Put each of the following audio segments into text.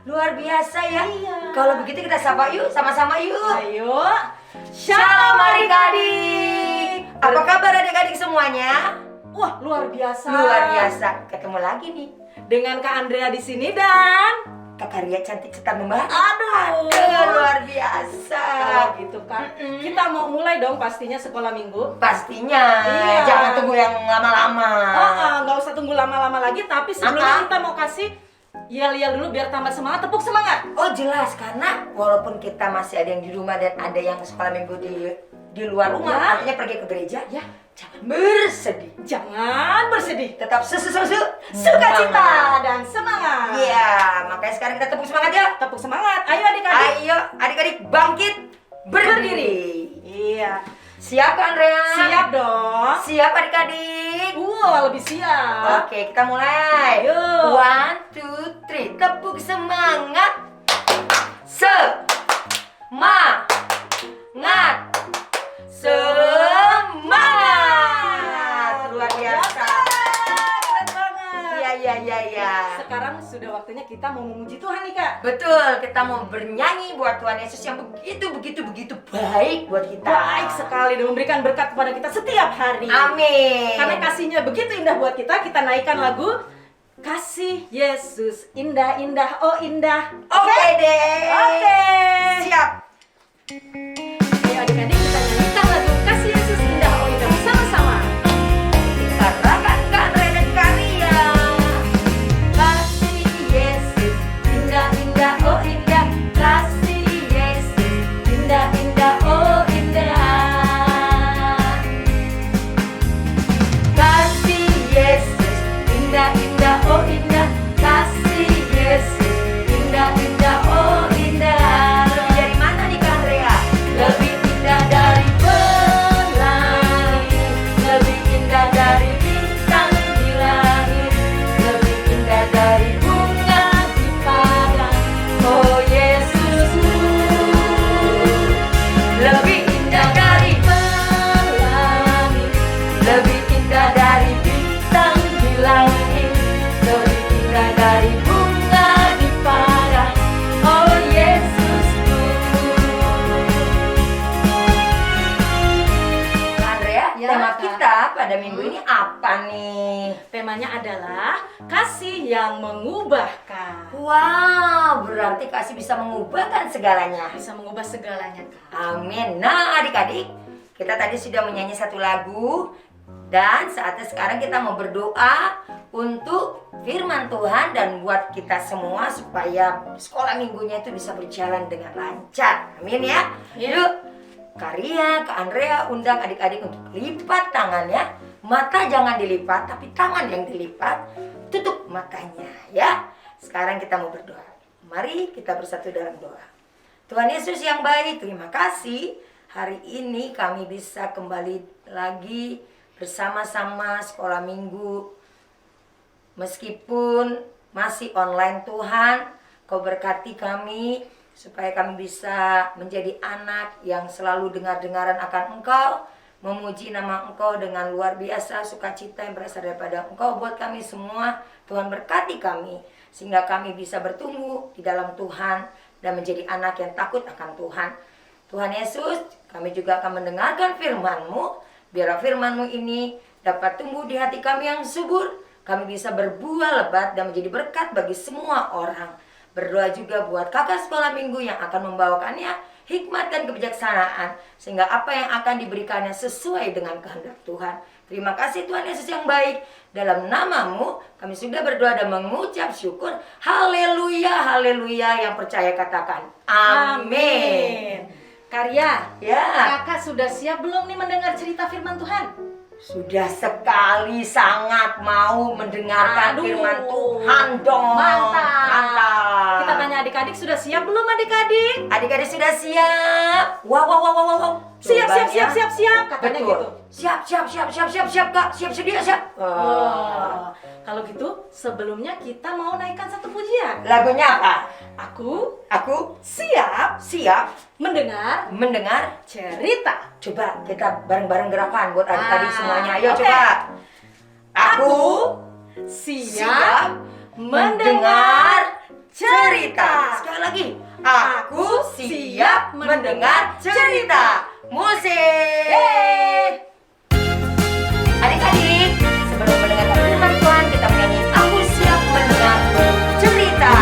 luar biasa ya. Iya. Kalau begitu kita sapa yuk, sama-sama yuk. Ayo. Shalom adik-adik. Apa kabar adik-adik semuanya? Wah, luar biasa. Luar biasa. Ketemu lagi nih Dengan Kak Andrea di sini dan Kak Karya cantik serta membahas. Aduh. Luar biasa. kalau gitu Kak, kita mau mulai dong pastinya sekolah minggu. Pastinya. Iya. Jangan tunggu yang lama-lama. Nggak usah tunggu lama-lama lagi, tapi sebelumnya kita mau kasih yel-yel dulu biar tambah semangat, tepuk semangat. Oh jelas, karena walaupun kita masih ada yang di rumah dan ada yang sekolah minggu di luar rumah, Ya. artinya pergi ke gereja, Ya, jangan bersedih. jangan bersedih. Tetap Sukacita dan semangat. Iya, makanya sekarang kita tepuk semangat ya. Tepuk semangat. Ayo adik-adik. Ayo adik-adik bangkit berdiri. Iya. Siap Kak Andrea? Siap dong. Siap adik-adik? Lebih siap. Oke, kita mulai. Ayo. 1, 2, 3, tepuk semangat. Semangat. Semangat. Luar biasa. Keren banget. Iya. Sekarang sudah waktunya kita mau memuji Tuhan nih Kak. Betul, kita mau bernyanyi buat Tuhan Yesus yang begitu baik buat kita. Baik sekali dan memberikan berkat kepada kita setiap hari. Amin. Karena kasihnya begitu indah buat kita, kita naikkan lagu Kasih Yesus indah-indah, oh indah. Oke deh. Oke. Siap. Ayo adik-adik kita nyanyikan lagu Kasih Yesus indah, oh indah bersama-sama. Katakan Kak Andre dan Karya. Kasih Yesus indah-indah, oh indah. Kasih Yesus indah-indah, oh indah. Kasih Yesus indah-indah, oh indah. Kasih Yesus indah-indah, oh indah. Lebih dari mana nih Kak Andrea? Lebih indah dari pelangi, lebih indah dari bintang di langit, lebih indah dari bunga di padang. Oh Yesusku, lebih indah dari pelangi, lebih indah dari bintang di langit, lebih indah dari bunga di padang. Oh Yesusku. Andrea, Ya, tema Kak. kita pada minggu ini apa nih? Temanya adalah kasih yang mengubahkan. Wow, berarti kasih bisa mengubahkan segalanya. Bisa mengubah segalanya Kak. Amin. Nah adik-adik, kita tadi sudah menyanyi satu lagu. Dan saatnya sekarang kita mau berdoa untuk firman Tuhan dan buat kita semua supaya sekolah minggunya itu bisa berjalan dengan lancar. Amin ya. Ya. Yuk, Karya, Kak Andrea undang adik-adik untuk lipat tangannya. Mata jangan dilipat, tapi tangan yang dilipat. Tutup matanya ya. Sekarang kita mau berdoa. Mari kita bersatu dalam doa. Tuhan Yesus yang baik, terima kasih. Hari ini kami bisa kembali lagi bersama-sama sekolah minggu. Meskipun masih online Tuhan, Kau berkati kami supaya kami bisa menjadi anak yang selalu dengar-dengaran akan Engkau, memuji nama Engkau dengan luar biasa sukacita yang berasal daripada Engkau buat kami semua. Tuhan berkati kami sehingga kami bisa bertumbuh di dalam Tuhan dan menjadi anak yang takut akan Tuhan. Tuhan Yesus, kami juga akan mendengarkan firman-Mu. Biarlah firman-Mu ini dapat tumbuh di hati kami yang subur. Kami bisa berbuah lebat dan menjadi berkat bagi semua orang. Berdoa juga buat kakak sekolah minggu yang akan membawakannya hikmat dan kebijaksanaan. Sehingga apa yang akan diberikannya sesuai dengan kehendak Tuhan. Terima kasih Tuhan Yesus yang baik. Dalam nama-Mu kami sudah berdoa dan mengucap syukur. Haleluya, haleluya. Yang percaya katakan amin. Karya, Ya. Kakak sudah siap belum nih mendengar cerita firman Tuhan? Sudah sekali sangat mau mendengarkan Aduh. firman Tuhan dong. Mantap. Kita Mantap. tanya adik-adik, sudah siap belum adik-adik? Adik-adik sudah siap? Wow. Siap, Jawabannya siap. Katanya betul. gitu. Siap Kak. Siap sedia siap. Wah, kalau gitu sebelumnya kita mau naikkan satu pujian. Lagunya apa? Aku Aku siap siap mendengar mendengar. cerita. Coba kita bareng-bareng gerakan buat adik-adik Ah, semuanya. Ayo oke. coba. Aku siap siap mendengar cerita. Sekali lagi, aku siap mendengar cerita. Musik. Adik-adik, sebelum mendengarkan firman Tuhan, kita menyanyi Aku Siap Mendengar Cerita.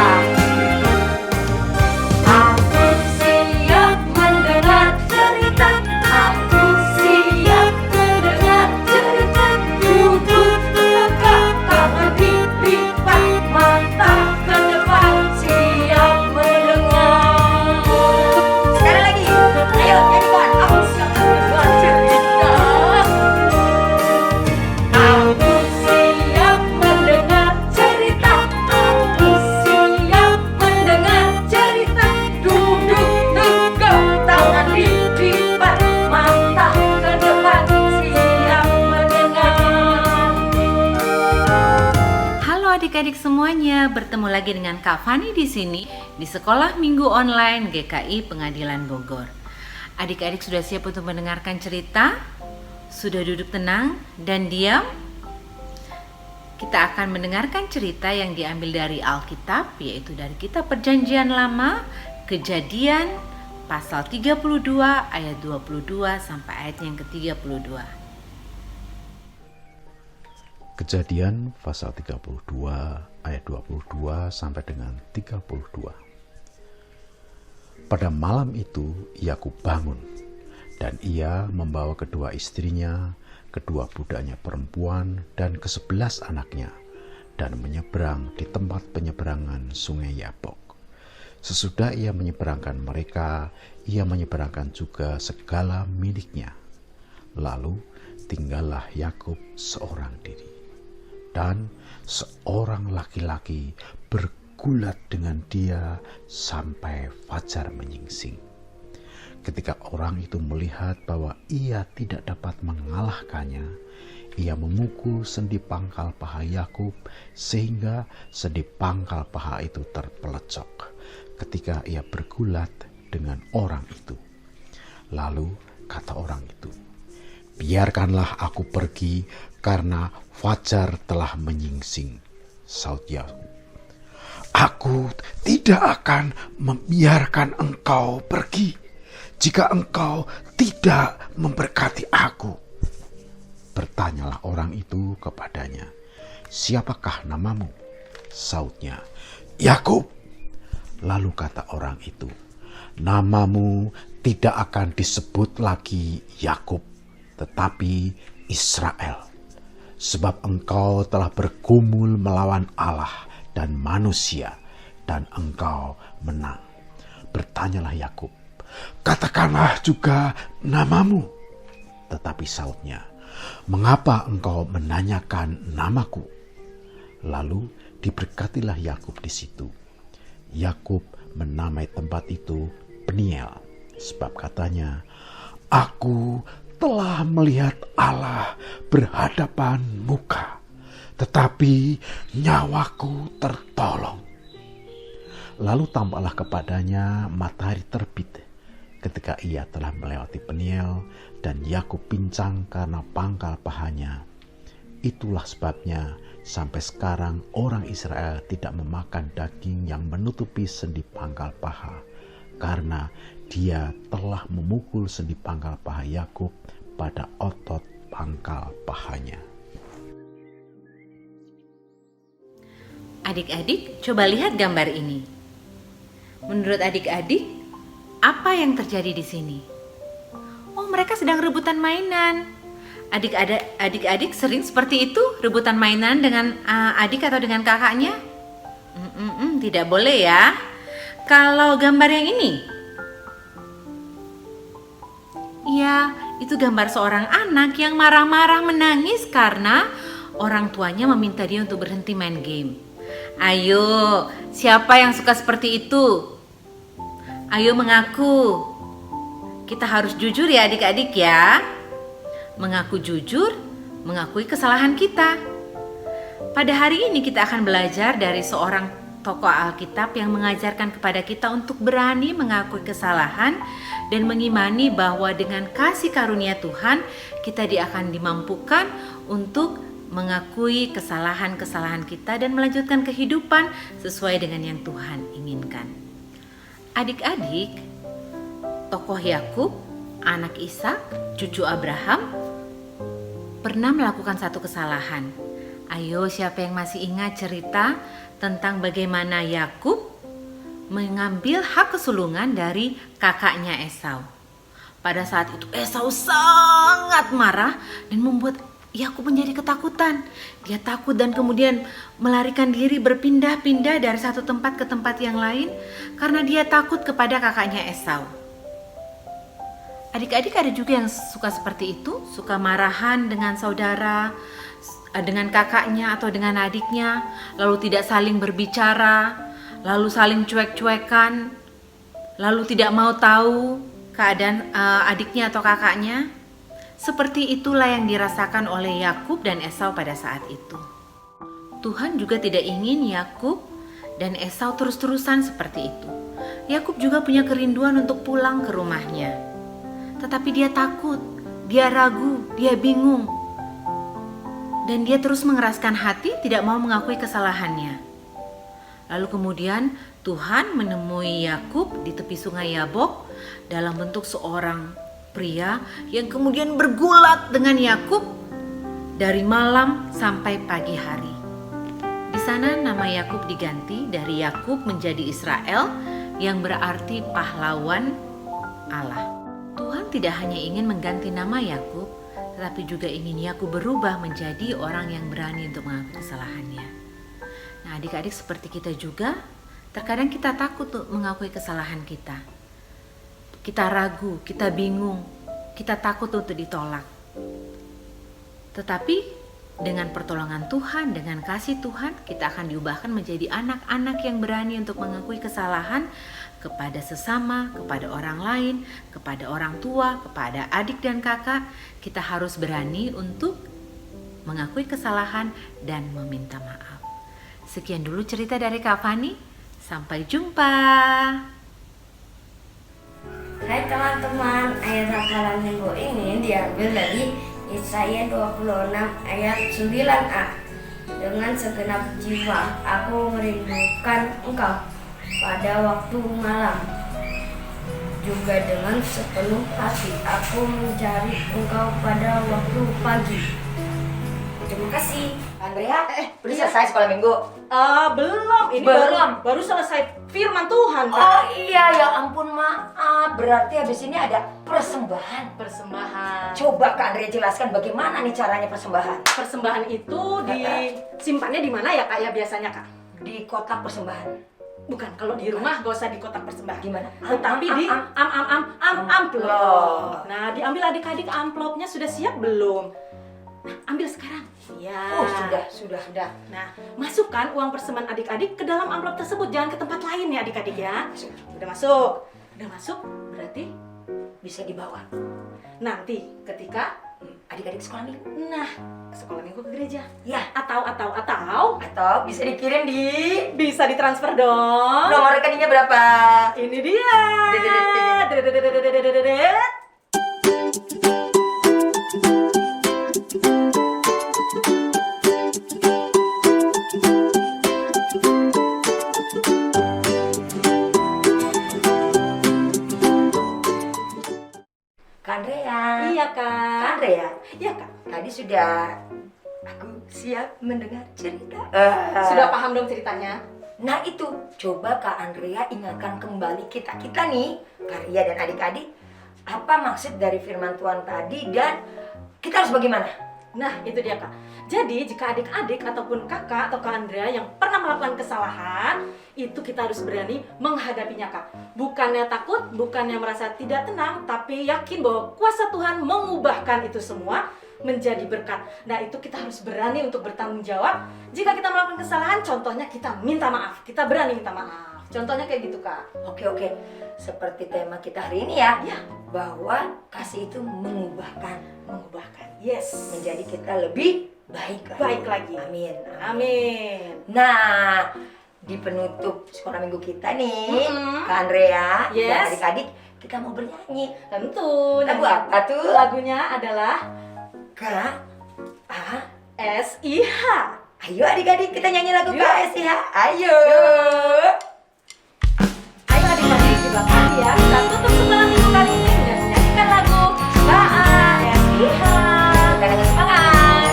Aku siap mendengar cerita. Aku siap mendengar cerita. Duduk tegak, tangan dilipat, mata ke depan, siap mendengar. Sekali lagi, ayo nyanyikan. Aku siap mendengar cerita. Aku siap mendengar cerita. Aku siap mendengar cerita. Duduk tegak, tangan dilipat, mata ke depan, siap mendengar. Halo adik-adik semuanya, bertemu lagi dengan Kak Fani di sini di Sekolah Minggu Online GKI Pengadilan Bogor. Adik-adik sudah siap untuk mendengarkan cerita? Sudah duduk tenang dan diam? Kita akan mendengarkan cerita yang diambil dari Alkitab, yaitu dari Kitab Perjanjian Lama, Kejadian pasal 32 ayat 22 sampai ayat yang ke-32. Kejadian pasal 32 ayat 22 sampai dengan 32. Pada malam itu Yakub bangun dan ia membawa kedua istrinya, kedua budaknya perempuan dan ke-11 anaknya dan menyeberang di tempat penyeberangan sungai Yabok. Sesudah ia menyeberangkan mereka, ia menyeberangkan juga segala miliknya. Lalu tinggallah Yakub seorang diri. Dan seorang laki-laki bergulat dengan dia sampai fajar menyingsing. Ketika orang itu melihat bahwa ia tidak dapat mengalahkannya, ia memukul sendi pangkal paha Yakub sehingga sendi pangkal paha itu terpelecok ketika ia bergulat dengan orang itu. Lalu kata orang itu, "Biarkanlah aku pergi karena fajar telah menyingsing." Saud Yakub, "Aku tidak akan membiarkan engkau pergi jika engkau tidak memberkati aku." Bertanyalah orang itu kepadanya, "Siapakah namamu?" Saudnya, "Yakub." Lalu kata orang itu, "Namamu tidak akan disebut lagi Yakub, tetapi Israel, sebab engkau telah bergumul melawan Allah dan manusia, dan engkau menang." Bertanyalah Yakub, "Katakanlah juga namamu." Tetapi saudnya, "Mengapa engkau menanyakan namaku?" Lalu diberkatilah Yakub di situ. Yakub menamai tempat itu Peniel, sebab katanya, "Aku telah melihat Allah berhadapan muka, tetapi nyawaku tertolong." Lalu tampaklah kepadanya matahari terbit ketika ia telah melewati Peniel, dan Yakub pincang karena pangkal pahanya. Itulah sebabnya sampai sekarang orang Israel tidak memakan daging yang menutupi sendi pangkal paha, karena dia telah memukul sendi pangkal paha Yakub pada otot pangkal pahanya. Adik-adik, coba lihat gambar ini. Menurut adik-adik, apa yang terjadi di sini? Oh, mereka sedang rebutan mainan. Adik-adik sering seperti itu, rebutan mainan dengan adik atau dengan kakaknya? Tidak boleh ya. Kalau gambar yang ini, ya, itu gambar seorang anak yang marah-marah menangis karena orang tuanya meminta dia untuk berhenti main game. Ayo, siapa yang suka seperti itu? Ayo mengaku. Kita harus jujur ya adik-adik ya. Mengaku jujur, mengakui kesalahan kita. Pada hari ini kita akan belajar dari seorang tokoh Alkitab yang mengajarkan kepada kita untuk berani mengakui kesalahan dan mengimani bahwa dengan kasih karunia Tuhan kita akan dimampukan untuk mengakui kesalahan-kesalahan kita dan melanjutkan kehidupan sesuai dengan yang Tuhan inginkan. Adik-adik, tokoh Yakub, anak Ishak, cucu Abraham, pernah melakukan satu kesalahan. Ayo, siapa yang masih ingat cerita tentang bagaimana Yakub mengambil hak kesulungan dari kakaknya Esau? Pada saat itu Esau sangat marah dan membuat Yakub menjadi ketakutan. Dia takut dan kemudian melarikan diri berpindah-pindah dari satu tempat ke tempat yang lain karena dia takut kepada kakaknya Esau. Adik-adik ada juga yang suka seperti itu, suka marahan dengan saudara, dengan kakaknya atau dengan adiknya, lalu tidak saling berbicara, lalu saling cuek-cuekan, lalu tidak mau tahu keadaan adiknya atau kakaknya. Seperti itulah yang dirasakan oleh Yakub dan Esau pada saat itu. Tuhan juga tidak ingin Yakub dan Esau terus-terusan seperti itu. Yakub juga punya kerinduan untuk pulang ke rumahnya. Tetapi dia takut, dia ragu, dia bingung. Dan dia terus mengeraskan hati, tidak mau mengakui kesalahannya. Lalu kemudian Tuhan menemui Yakub di tepi sungai Yabok dalam bentuk seorang pria yang kemudian bergulat dengan Yakub dari malam sampai pagi hari. Di sana nama Yakub diganti dari Yakub menjadi Israel yang berarti pahlawan Allah. Tuhan tidak hanya ingin mengganti nama Yakub, tetapi juga ingin Yakub berubah menjadi orang yang berani untuk mengakui kesalahannya. Nah, adik-adik seperti kita juga, terkadang kita takut untuk mengakui kesalahan kita. Kita ragu, kita bingung, kita takut untuk ditolak. Tetapi dengan pertolongan Tuhan, dengan kasih Tuhan, kita akan diubahkan menjadi anak-anak yang berani untuk mengakui kesalahan kepada sesama, kepada orang lain, kepada orang tua, kepada adik dan kakak. Kita harus berani untuk mengakui kesalahan dan meminta maaf. Sekian dulu cerita dari Kak Fani. Sampai jumpa. Hai teman-teman, ayat hafalan minggu ini diambil dari Yesaya 26 ayat 9a. Dengan segenap jiwa aku merindukan engkau pada waktu malam, juga dengan sepenuh hati aku mencari engkau pada waktu pagi. Terima kasih. Andrea, udah selesai sekolah minggu? Belum, ini Belum. baru selesai firman Tuhan, Kak. Oh iya, ya ampun, maaf. Berarti habis ini ada persembahan. Persembahan. Coba Kak Andrea jelaskan bagaimana nih caranya persembahan. Persembahan itu disimpannya di mana ya, Kak, ya biasanya, Kak? Di kotak persembahan. Bukan, kalau di rumah gak usah di kotak persembahan. Gimana? Tetapi di amplop. Nah, diambil adik-adik, amplopnya sudah siap belum? Nah, ambil sekarang. Ya. Oh, sudah. Nah, masukkan uang persembahan adik-adik ke dalam amplop tersebut, jangan ke tempat lain ya adik-adik ya. Udah masuk, berarti Bisa dibawa. nanti ketika Adik-adik sekolah minggu. nah sekolah minggu ke gereja. Ya. Atau Atau bisa dikirim di bisa ditransfer dong. nomor rekeningnya berapa? Ini dia. Kak Andrea. Iya, Kak Kak. Andrea. Iya, Kak. Tadi sudah aku siap mendengar cerita. Sudah paham dong ceritanya? Nah itu, coba Kak Andrea ingatkan kembali kita nih, Karya dan adik-adik, apa maksud dari firman Tuhan tadi dan kita harus bagaimana? Nah, itu dia, Kak. Jadi, jika adik-adik ataupun kakak atau Kak Andrea yang pernah melakukan kesalahan, itu kita harus berani menghadapinya, Kak. Bukannya takut, bukannya merasa tidak tenang, tapi yakin bahwa kuasa Tuhan mengubahkan itu semua menjadi berkat. Nah, itu kita harus berani untuk bertanggung jawab. Jika kita melakukan kesalahan, contohnya kita minta maaf. Kita berani minta maaf. Contohnya kayak gitu, Kak. Oke, seperti tema kita hari ini ya, Ya. bahwa kasih itu mengubahkan Yes. menjadi kita lebih baik lagi. Amin. Amin. Nah, di penutup sekolah minggu kita nih, Mm-mm. Kak Andrea dan Yes. adik-adik, kita mau bernyanyi. Tentu. Lagu nanti apa tuh? Lagunya adalah K-A-N KSIH. Ayo adik-adik kita nyanyi lagu KSIH. Ayo. Ayo adik-adik di belakang ya. Kita tutup sekolah minggu kali ini dengan menyanyikan lagu KSIH. Kita lagi semangat.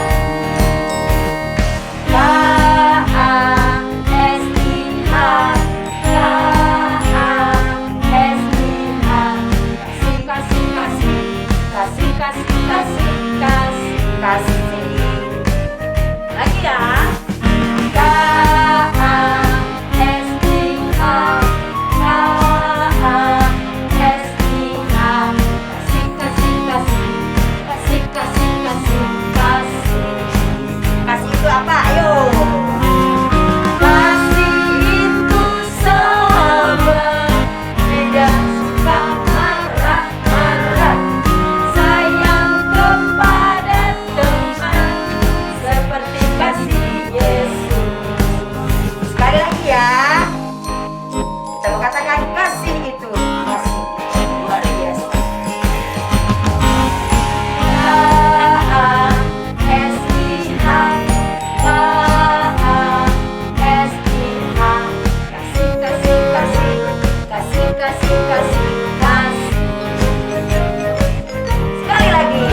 Lagi ya. Kasih itu apa? Ayo. Kasih itu sabar, tidak suka marah-marah, sayang kepada teman, seperti kasih Yesus. Sekali lagi ya. Kita mau katakan kasih itu. Kasih. Luar biasa. Sekali lagi.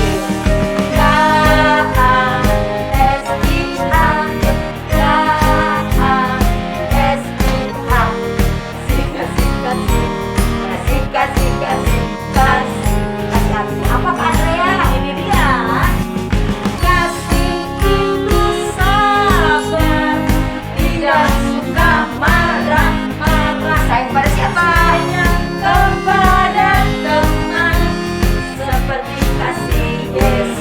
Apa Kak Andrea? Ini dia. Kasih itu sabar, tidak suka marah-marah, Sayang kepada siapa? sayang kepada teman, seperti kasih Yesus.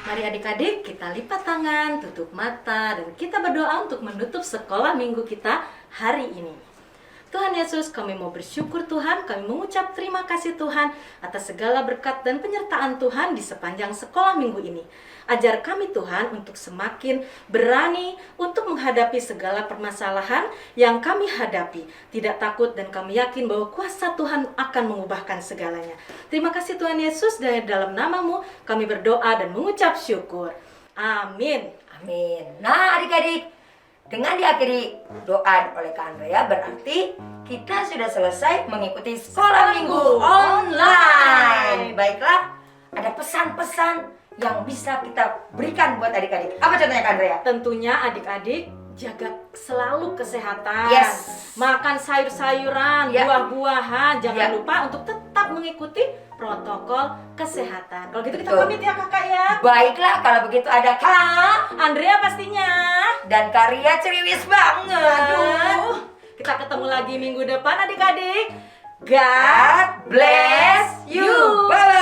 Mari adik-adik kita lipat tangan, tutup mata, dan kita berdoa untuk menutup sekolah minggu kita hari ini. Tuhan Yesus, kami mau bersyukur Tuhan, kami mengucap terima kasih Tuhan atas segala berkat dan penyertaan Tuhan di sepanjang sekolah minggu ini. Ajar kami Tuhan untuk semakin berani untuk menghadapi segala permasalahan yang kami hadapi. Tidak takut dan kami yakin bahwa kuasa Tuhan akan mengubahkan segalanya. Terima kasih Tuhan Yesus, dan dalam namamu kami berdoa dan mengucap syukur. Amin. Amin. Nah adik-adik, dengan diakhiri doa oleh Kak Andrea berarti kita sudah selesai mengikuti sekolah minggu online. Baiklah, ada pesan-pesan yang bisa kita berikan buat adik-adik. Apa contohnya Kak Andrea? Tentunya adik-adik jaga selalu kesehatan. Yes. Makan sayur-sayuran, Ya. buah-buahan. Jangan Ya. lupa untuk tetap mengikuti protokol kesehatan. Kalau gitu kita Betul. pamit ya kakak ya. Baiklah, kalau begitu ada Kak Andrea pastinya. dan Karya ceriwis banget. Aduh. Kita ketemu lagi minggu depan adik-adik. God bless you. Bye.